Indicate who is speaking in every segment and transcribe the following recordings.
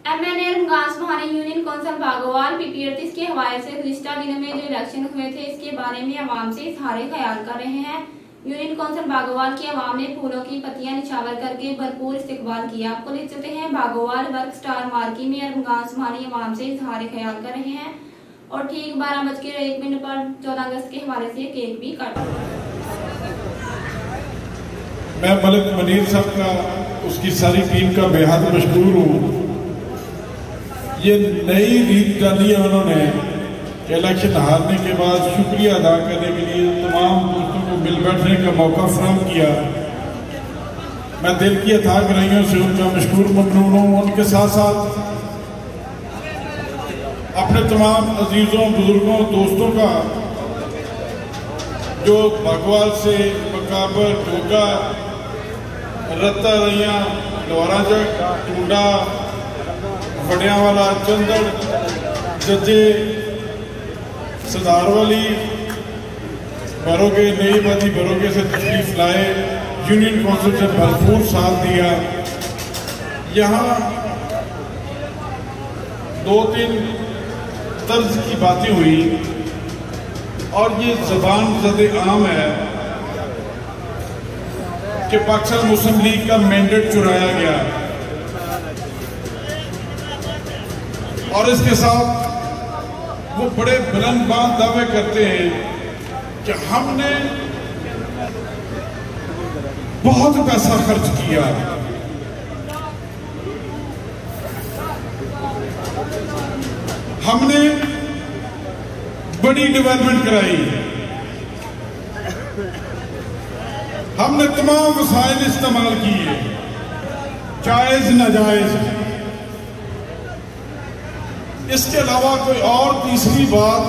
Speaker 1: MNA रमगान Subhani union council Bagowal PP38 के हवाले से गुज़िश्ता दिनों में जो इलेक्शन हुए थे इसके बारे में अवाम से इज़हार ख्याल कर रहे हैं। यूनियन कौंसिल बागोवाल की अवाम ने फूलों की पत्तियां निछावर करके भरपूर इस्तकबाल किया। आपको ले चलते हैं बागोवाल वर्क स्टार मार्की में रमगान सुबहानी अवाम से इज़हार ख्याल कर रहे हैं और ठीक 12:01 पर 14 अगस्त के हवाले से केक भी काटा।
Speaker 2: मैं मलिक मनीर साहब का उसकी सारी टीम का बेहद मशहूर हूँ। ये नई रीत डाली है उन्होंने इलेक्शन हारने के बाद शुक्रिया अदा करने के लिए तमाम दोस्तों को मिल बैठने का मौका फराहम किया। मैं दिल की अथाह गहराइयों से उनका मशहूर ममनून हूँ। उनके साथ साथ अपने तमाम अजीजों बुजुर्गों दोस्तों का जो बागवाल से मकाबर टोगा रत्ता रैया लोहारा जग टूडा फटियावाला चंदड़ जजे सदारवाली बरोगे नई बादी बरोगे से तशरीफ लाए, यूनियन कौंसिल से भरपूर साथ दिया। यहाँ 2-3 तर्ज की बातें हुई और ये ज़बान ज़द आम है कि पाकिस्तान मुस्लिम लीग का मैंडेट चुराया गया और इसके साथ वो बड़े बुलंद-बाज़ दावे करते हैं कि हमने बहुत पैसा खर्च किया। हमने बड़ी डेवलपमेंट कराई। हमने तमाम वसाइल इस्तेमाल किए, जायज नाजायज। इसके अलावा कोई और तीसरी बात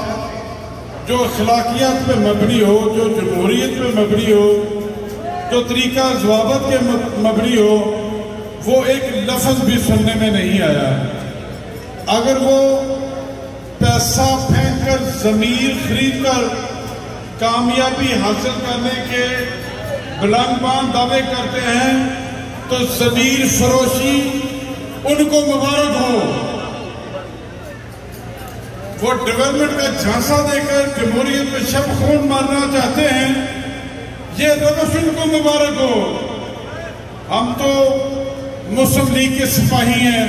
Speaker 2: जो अखलाकियात पे मबनी हो, जो जमहूरियत पे मबनी हो, जो तरीका ज़वाबत के मबनी हो, वो एक लफ्ज़ भी सुनने में नहीं आया। अगर वो पैसा फेंक कर ज़मीर खरीद कर कामयाबी हासिल करने के बुलंद-बाज़ दावे करते हैं तो ज़मीर फरोशी उनको मुबारक हो। वो डेवलपमेंट का झांसा देकर जमहूरियत में शब खून मारना चाहते हैं, ये रवश उनको मुबारक हो। हम तो मुस्लिम लीग के सिपाही हैं,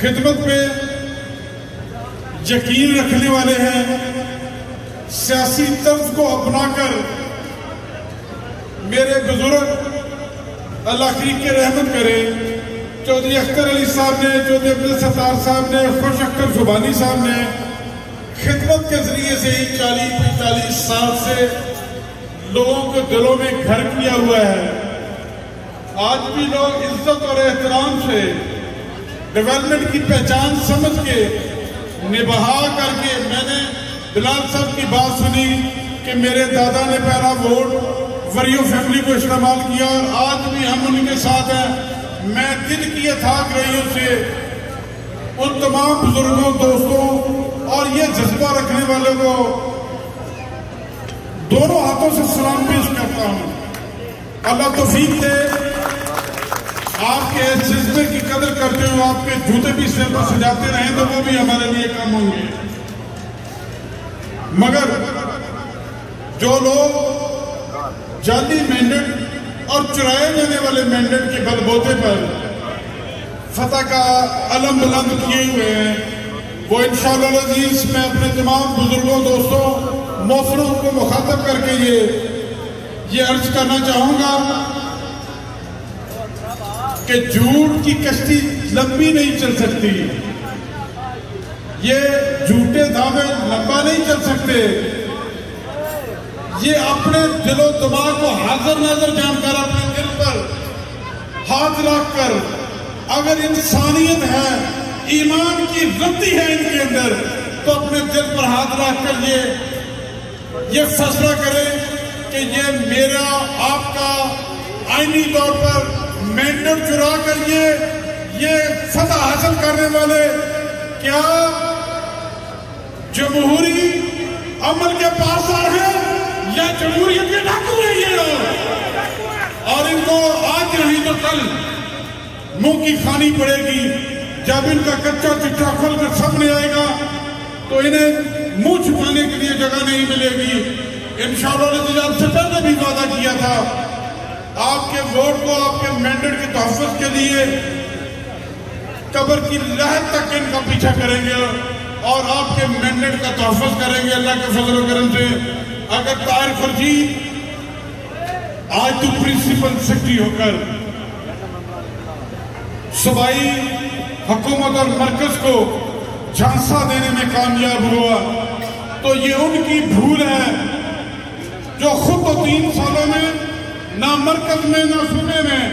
Speaker 2: खिदमत पे यकीन रखने वाले हैं। सियासी तर्ज को अपनाकर मेरे बुजुर्ग अल्लाह करीम की रहमत करे, चौधरी अख्तर अली साहब ने, चौधरी अब्दुल सत्तार साहब ने, खुश अख्तर जुबानी साहब ने खिदमत के जरिए से ही 40-45 साल से लोगों के दिलों में घर किया हुआ है। आज भी लोग इज्जत और एहतराम से डेवलपमेंट की पहचान समझ के निभा करके, मैंने बिलाल साहब की बात सुनी कि मेरे दादा ने पहला वोट वरियो फैमिली को इस्तेमाल किया और आज भी हम उनके साथ हैं। मैं दिल की अथाह गहराइयों से उन तमाम बुजुर्गों दोस्तों और ये जज्बा रखने वालों को दोनों हाथों से सलाम पेश करता हूं। अल्लाह तौफीक दे, आपके इस जज्बे की कदर करते हुए आपके जूते भी सिर पर सजाते रहें तो वो भी हमारे लिए काम होंगे। मगर जो लोग जाली मैंडेट और चुराए जाने वाले मैंडेट के बलबूते पर फतह का अलम बुलंद किए हुए हैं, वो इंशाअल्लाह अज़ीज़ मैं अपने तमाम बुजुर्गों दोस्तों मोहतरम को मुखातब करके ये अर्ज करना चाहूंगा कि झूठ की कश्ती लंबी नहीं चल सकती। ये झूठे दावे लंबा नहीं चल सकते। ये अपने दिलो दिमाग को हाजिर नाजर जानकर, अपने दिल पर हाथ रखकर, अगर इंसानियत है, ईमान की वृत्ति है इनके अंदर, तो अपने दिल पर हाथ रखकर ये फैसला करें कि ये मेरा आपका आईनी तौर पर मैंडेट चुरा कर ये फतह हासिल करने वाले क्या जमहूरी अमल के पासदार हैं या जमहूरियत के डाकू हैं ये लोग। और इनको आज नहीं तो कल मुंह की खानी पड़ेगी। जब इनका कच्चा चिट्ठा खुलकर सामने आएगा तो इन्हें मुंह छुपाने के लिए जगह नहीं मिलेगी। इंशाअल्लाह से पहले भी वादा किया था, आपके वोट को, आपके मैंडेट के तहफ़्फ़ुज़ के लिए कब्र की लहर तक इनका पीछा करेंगे और आपके मैंडेट का तहफ़्फ़ुज़ करेंगे अल्लाह के फजल व करम से। अगर ताहिर खुर्शीद आज तो प्रिंसिपल सेक्रेटरी होकर सूबाई हुकूमत और मरकज को झांसा देने में कामयाब हुआ तो ये उनकी भूल है जो खुद तो 3 सालों में ना मरकज में ना सूबे में,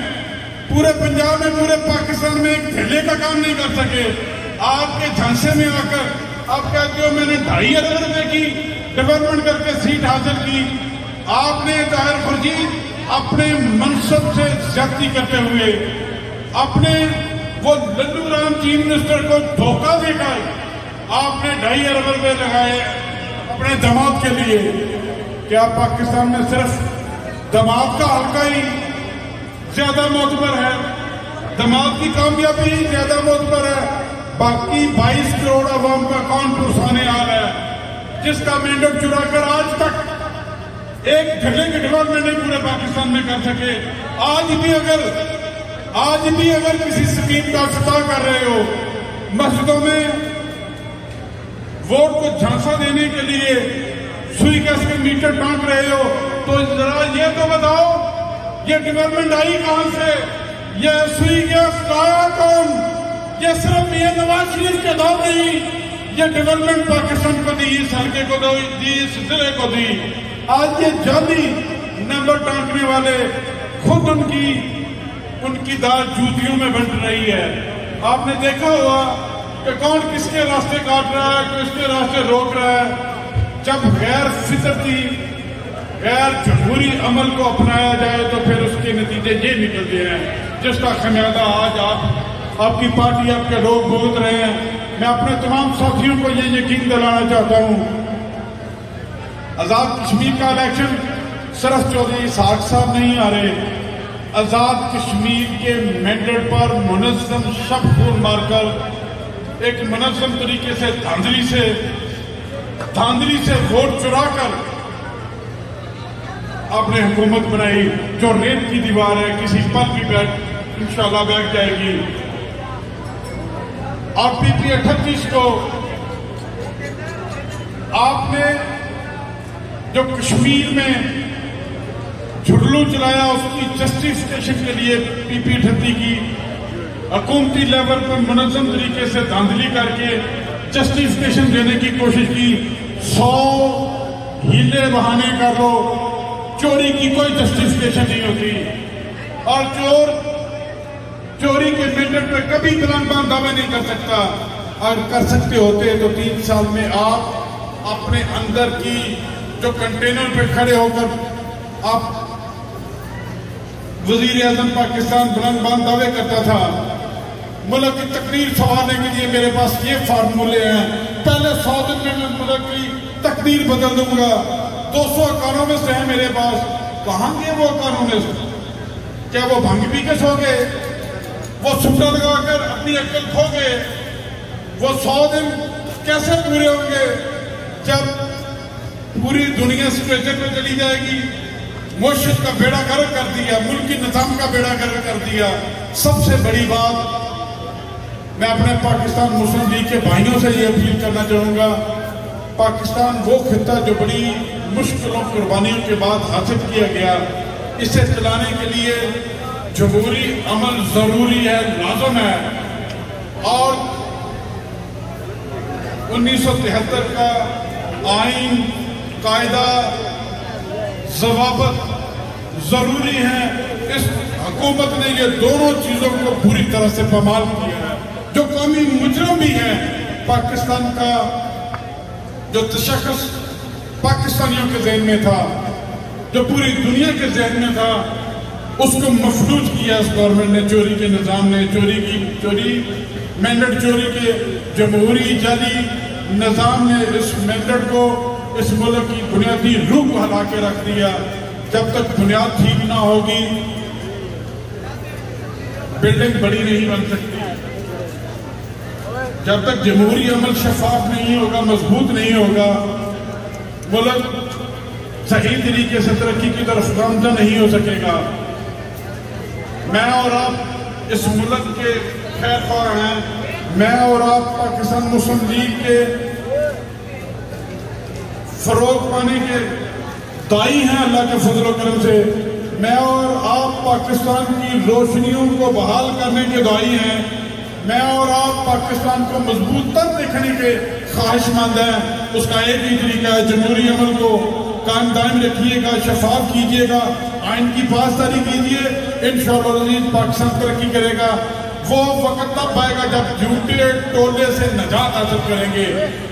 Speaker 2: पूरे पंजाब में, पूरे पाकिस्तान में एक ढेले का काम नहीं कर सके। आपके झांसे में आकर आप कहते हो मैंने 2.5 अरब रुपए की डेवलपमेंट करके सीट हासिल की। आपने ताहिर खुर्शीद अपने मनसब से ज्यादती करते हुए अपने वो लल्लू राम चीफ मिनिस्टर को धोखा देकर आपने 2.5 अरब रुपए लगाए अपने दामाद के लिए। क्या पाकिस्तान में सिर्फ दामाद का हल्का ही ज्यादा मोतबर है? दामाद की कामयाबी ही ज्यादा मोतबर है? बाकी 22 करोड़ अवाम का कौन पुरसाने आ रहा है जिसका मैंडेट चुरा कर आज तक एक ढले की डेवलपमेंट नहीं पूरे पाकिस्तान में कर सके। आज भी अगर किसी स्कीम का इफ्तिताह कर रहे हो, मस्जिदों में वोट को झांसा देने के लिए सुई गैस के मीटर टांग रहे हो, तो जरा ये तो बताओ ये डेवलपमेंट आई कहां से? ये सुई गैस लाया कौन? ये सिर्फ ये नवाज शरीफ के दौर नहीं, ये डेवलपमेंट पाकिस्तान को दी, इस हल्के को दी, इस जिले को दी। आज ये जाली नंबर टांकने वाले खुद उनकी दाल जूतियों में बंट रही है। आपने देखा हुआ कि कौन किसके रास्ते काट रहा है, किसके रास्ते रोक रहा है। जब गैर फितरती, गैर जमहूरी अमल को अपनाया जाए तो फिर उसके नतीजे ये निकलते हैं जिसका खमियाजा आज आपकी पार्टी, आपके लोग भुगत रहे हैं। मैं अपने तमाम साथियों को ये यकीन दिलाना चाहता हूं, आजाद कश्मीर का इलेक्शन सिर्फ चौधरी इसहाक साहब नहीं आ रहे, आजाद कश्मीर के मैंडेट पर मुनज़्ज़म शब खून मारकर एक मुनज़्ज़म तरीके से धांधली से वोट चुराकर आपने हुकूमत बनाई जो रेत की दीवार है, किसी पल भी इंशाअल्लाह बैठ जाएगी। और PP 38 को आपने जो कश्मीर में झुरलू चलाया उसकी जस्टिफिकेशन के लिए PP 38 की हुकूमती लेवल पर मुनज़्ज़म तरीके से धांधली करके जस्टिफिकेशन देने की कोशिश की। 100 हीले बहाने कर लो, चोरी की कोई जस्टिफिकेशन नहीं होती। और चोरी के मैंडेट पे कभी बुलंद दावे नहीं कर सकता। और कर सकते होते तो 3 साल में आप अपने अंदर की जो कंटेनर पे खड़े होकर आप वजीर आजम पाकिस्तान बुलंद दावे करता था। मुल्क की तकदीर संवारने के लिए मेरे पास ये फार्मूले हैं, पहले 100 दिन में मैं मुल्क की तकदीर बदल दूंगा। 200 इकोनॉमिस्ट हैं मेरे पास, कहां गए वो इकोनॉमिस्ट? क्या वो भंग पी के सो गए? वो सुट्टा लगाकर अपनी अक्ल खो गए? वो 100 दिन कैसे पूरे होंगे जब पूरी दुनिया स्ट्रेचर पे चली जाएगी? मुर्शिद का बेड़ा गर्क कर दिया, मुल्की निजाम का बेड़ा गर्क कर दिया। सबसे बड़ी बात मैं अपने पाकिस्तान मुस्लिम लीग के भाइयों से ये अपील करना चाहूंगा, पाकिस्तान वो खिता जो बड़ी मुश्किलों कुर्बानियों के बाद हासिल किया गया, इसे चलाने के लिए जमहूरी अमल जरूरी है, लाजम है। और 1973 का आइन, कायदा, जवाबत जरूरी है। इस हुकूमत ने ये दोनों चीजों को पूरी तरह से पामाल किया है। जो कौमी मुजरम भी है पाकिस्तान का, जो तशख्खुस पाकिस्तानियों के ज़हन में था, जो पूरी दुनिया के ज़हन में था, उसको मफलूज किया इस गवर्नमेंट ने, चोरी के निज़ाम ने, चोरी मैंडेट चोरी के जमहूरी जाली निज़ाम ने इस मैंडेट को, इस मुल्क की बुनियादी रूह को हिला के रख दिया। जब तक बुनियाद ठीक ना होगी बिल्डिंग बड़ी नहीं बन सकती। जब तक जमहूरी अमल शफाफ नहीं होगा, मजबूत नहीं होगा, मुल्क सही तरीके से तरक्की की तरफ गामजा नहीं हो सकेगा। मैं और आप इस मुल्क के खैर ख्वाह हैं। मैं और आप पाकिस्तान मुस्लिम लीग के फरोग पाने के दाई हैं अल्लाह के फजल करम से। मैं और आप पाकिस्तान की रोशनियों को बहाल करने के दाई हैं। मैं और आप पाकिस्तान को मजबूत तक देखने के ख्वाहिशमंद हैं। उसका एक ही तरीका है, जमहूरी अमल को कायम दायम रखिएगा, शफाफ कीजिएगा, आइन की पासदारी कीजिए। इंशाअल्लाह पाकिस्तान तरक्की करेगा। वो वक्त तब आएगा जब झूठे टोले से नजात हासिल करेंगे।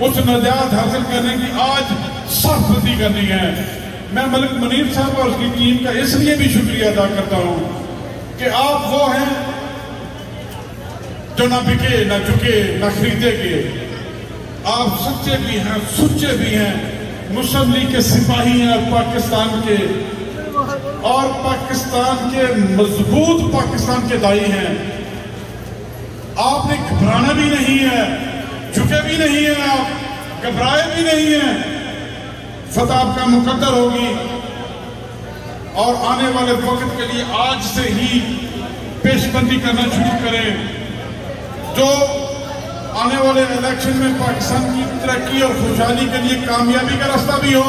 Speaker 2: उस नजात हासिल करने की आज सख्ती करनी है। मैं मलिक मुनीर साहब और उसकी टीम का इसलिए भी शुक्रिया अदा करता हूं कि आप वो हैं जो ना बिके, ना झुके, ना खरीदे गए। आप सच्चे भी हैं, सुच्चे भी हैं, मुस्लिम लीग के सिपाही हैं पाकिस्तान के, और पाकिस्तान के मजबूत पाकिस्तान के दाई हैं। आपने घबराना भी नहीं है, झुके भी नहीं है, आप घबराए भी नहीं है। फतह आपका मुकद्दर होगी और आने वाले वक्त के लिए आज से ही पेशबंदी करना शुरू करें, जो आने वाले इलेक्शन में पाकिस्तान की तरक्की और खुशहाली के लिए कामयाबी का रास्ता भी हो,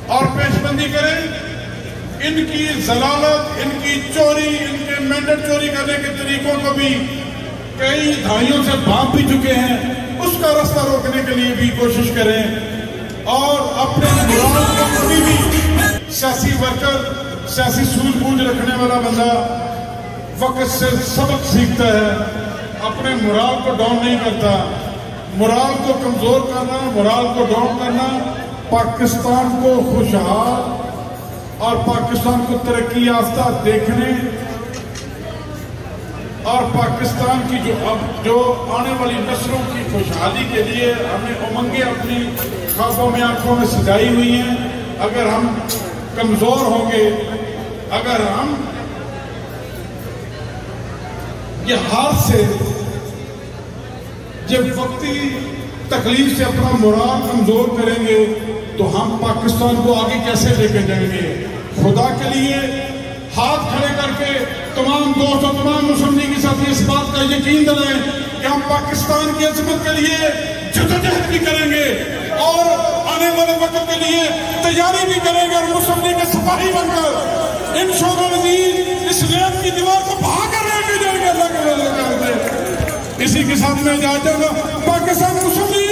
Speaker 2: और पेशबंदी करें। इनकी जलालत, इनकी चोरी, इनके मैंडेट चोरी करने के तरीकों को भी कई दहाइयों से भाप भी चुके हैं, उसका रास्ता रोकने के लिए भी कोशिश करें। और अपने मुराद को कभी भी सियासी वर्कर, सियासी सूझबूझ रखने वाला बंदा वक्त से सबक सीखता है, अपने मुराल को डाउन नहीं करता। मुराल को कमजोर करना, मुराल को डाउन करना पाकिस्तान को खुशहाल और पाकिस्तान को तरक्की याफ्ता देखने और पाकिस्तान की जो आने वाली नस्लों की खुशहाली के लिए हमें उमंगें अपनी ख्वाबों में, आंखों में सजाई हुई हैं। अगर हम कमजोर होंगे, अगर हम ये हार से, जब वक्ती तकलीफ से अपना मोराल कमजोर करेंगे तो हम पाकिस्तान को आगे कैसे लेके जाएंगे। खुदा के लिए हाथ खड़े करके तमाम दोस्तों, तमाम मुस्लिम लीग के साथ इस बात का यकीन दिलाएं कि हम पाकिस्तान की अजमत के लिए जद्दोजहद भी करेंगे और आने वाले वक्त के लिए तैयारी भी करेंगे, और मुस्लिम लीग के सिपाही बनकर इंशाअल्लाह इस रेत की दीवार को भाकर लेके जाएंगे अल्लाह के। इसी के साथ मैं इजाजत दूंगा। पाकिस्तान मुस्लिम लीग